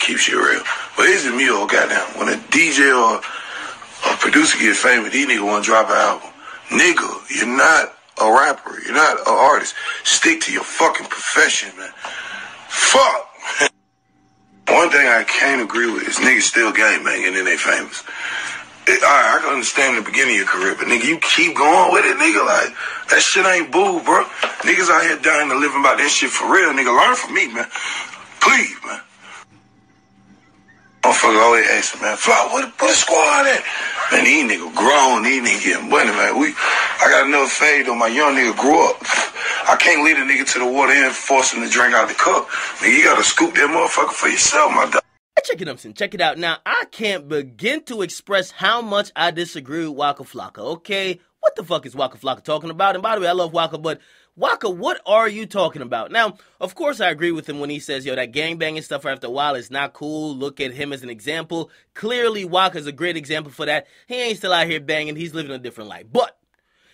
keep shit real. But is it me or goddamn? When a DJ or a producer get famous, these niggas want to drop an album. Nigga, you're not a rapper. You're not an artist. Stick to your fucking profession, man. Fuck. One thing I can't agree with is niggas still gangbanging and they famous. I can understand the beginning of your career, but nigga, you keep going with it, nigga. Like, that shit ain't boo, bro. Niggas out here dying to live about that shit for real, nigga. Learn from me, man. Please, man. Motherfucker always asking, man, Flock, what the squad at? Man, these niggas grown, these niggas getting money, man. I got another fade on my young nigga grew up. I can't lead a nigga to the water and force him to drink out the cup. Nigga, you gotta scoop that motherfucker for yourself, my dog. Check it out, son. Check it out. Now, I can't begin to express how much I disagree with Waka Flocka, okay? What the fuck is Waka Flocka talking about? And by the way, I love Waka, but Waka, what are you talking about? Now, of course, I agree with him when he says, yo, that gangbanging stuff after a while is not cool. Look at him as an example. Clearly, Waka's a great example for that. He ain't still out here banging. He's living a different life. But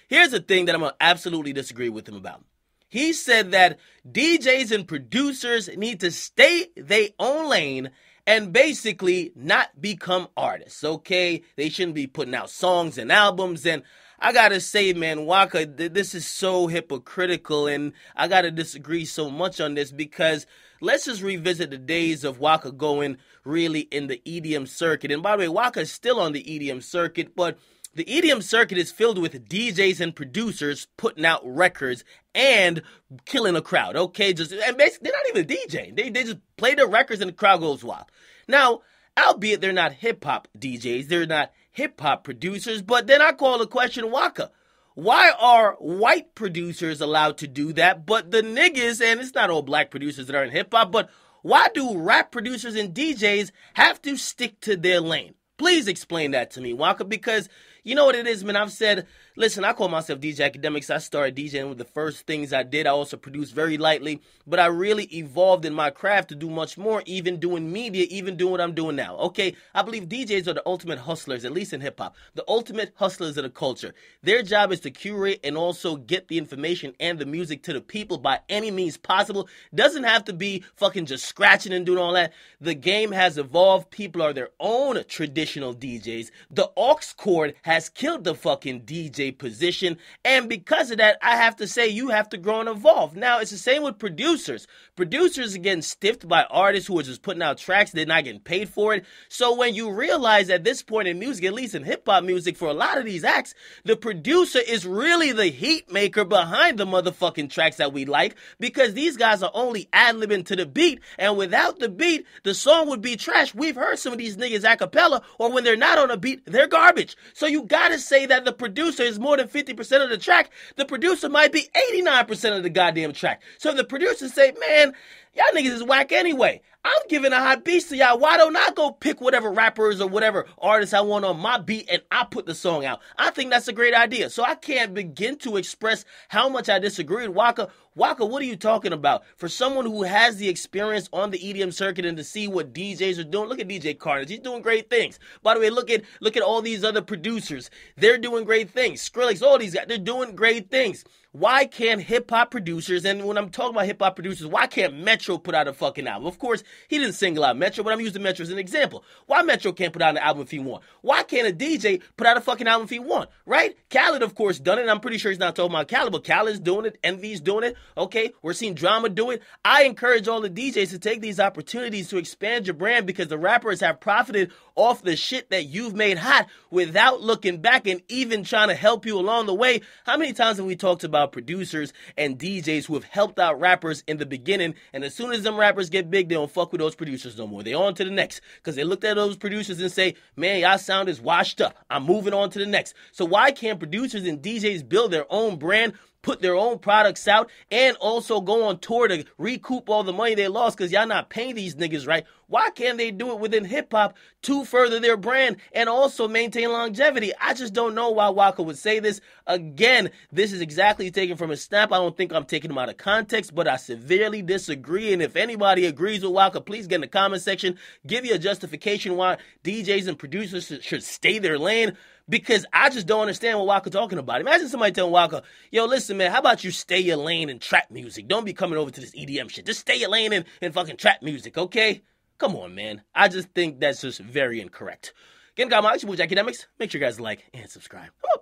here's the thing that I'm going to absolutely disagree with him about. He said that DJs and producers need to stay their own lane and basically not become artists, okay? They shouldn't be putting out songs and albums. And I gotta say, man, Waka, this is so hypocritical, and I gotta disagree so much on this because let's just revisit the days of Waka going really in the EDM circuit. And by the way, Waka is still on the EDM circuit, but the EDM circuit is filled with DJs and producers putting out records and killing a crowd, okay? And basically, they're not even DJing. They just play the records and the crowd goes wild. Now, albeit they're not hip-hop DJs, they're not hip-hop producers, but then I call the question, Waka, why are white producers allowed to do that, but the niggas, and it's not all black producers that are in hip-hop, but why do rap producers and DJs have to stick to their lane? Please explain that to me, Waka, because you know what it is, man. I've said, listen, I call myself DJ Akademiks. I started DJing with the first things I did. I also produced very lightly, but I really evolved in my craft to do much more, even doing media, even doing what I'm doing now. Okay, I believe DJs are the ultimate hustlers, at least in hip-hop, the ultimate hustlers of the culture. Their job is to curate and also get the information and the music to the people by any means possible. Doesn't have to be fucking just scratching and doing all that. The game has evolved. People are their own traditional DJs. The aux cord has killed the fucking DJ position, and because of that, I have to say you have to grow and evolve. Now, it's the same with producers. Producers are getting stiffed by artists who are just putting out tracks, they're not getting paid for it. So when you realize at this point in music, at least in hip-hop music, for a lot of these acts, the producer is really the heat maker behind the motherfucking tracks that we like, because these guys are only ad-libbing to the beat, and without the beat, the song would be trash. We've heard some of these niggas a cappella, or when they're not on a beat, they're garbage. So you gotta say that the producer is more than 50% of the track. The producer might be 89% of the goddamn track. So if the producer say, man, y'all niggas is whack anyway, I'm giving a hot beat to y'all. Why don't I go pick whatever rappers or whatever artists I want on my beat and I put the song out? I think that's a great idea. So I can't begin to express how much I disagree with Waka. Waka, what are you talking about? For someone who has the experience on the EDM circuit and to see what DJs are doing, look at DJ Carnage. He's doing great things. By the way, look at all these other producers. They're doing great things. Skrillex, all these guys, they're doing great things. Why can't hip-hop producers, and when I'm talking about hip-hop producers, why can't Metro put out a fucking album? Of course, he didn't single out Metro, but I'm using Metro as an example. Why Metro can't put out an album if he want? Why can't a DJ put out a fucking album if he want? Right? Khaled, of course, done it, and I'm pretty sure he's not talking about Khaled, but Khaled's doing it, Envy's doing it, okay? We're seeing Drama do it. I encourage all the DJs to take these opportunities to expand your brand, because the rappers have profited off the shit that you've made hot without looking back and even trying to help you along the way. How many times have we talked about producers and DJs who have helped out rappers in the beginning, and as soon as them rappers get big, they don't fuck with those producers no more. They on to the next, because they looked at those producers and say, man, y'all sound is washed up. I'm moving on to the next. So why can't producers and DJs build their own brand, put their own products out, and also go on tour to recoup all the money they lost because y'all not paying these niggas right? Why can't they do it within hip-hop to further their brand and also maintain longevity? I just don't know why Waka would say this. Again, this is exactly taken from a snap. I don't think I'm taking him out of context, but I severely disagree. And if anybody agrees with Waka, please get in the comment section. Give you a justification why DJs and producers should stay their lane, because I just don't understand what Waka talking about. Imagine somebody telling Waka, yo, listen, man, how about you stay your lane in trap music? Don't be coming over to this EDM shit. Just stay your lane in fucking trap music, okay? Come on, man. I just think that's just very incorrect. Again, guys, my Akademiks. Make sure you guys like and subscribe. Come on.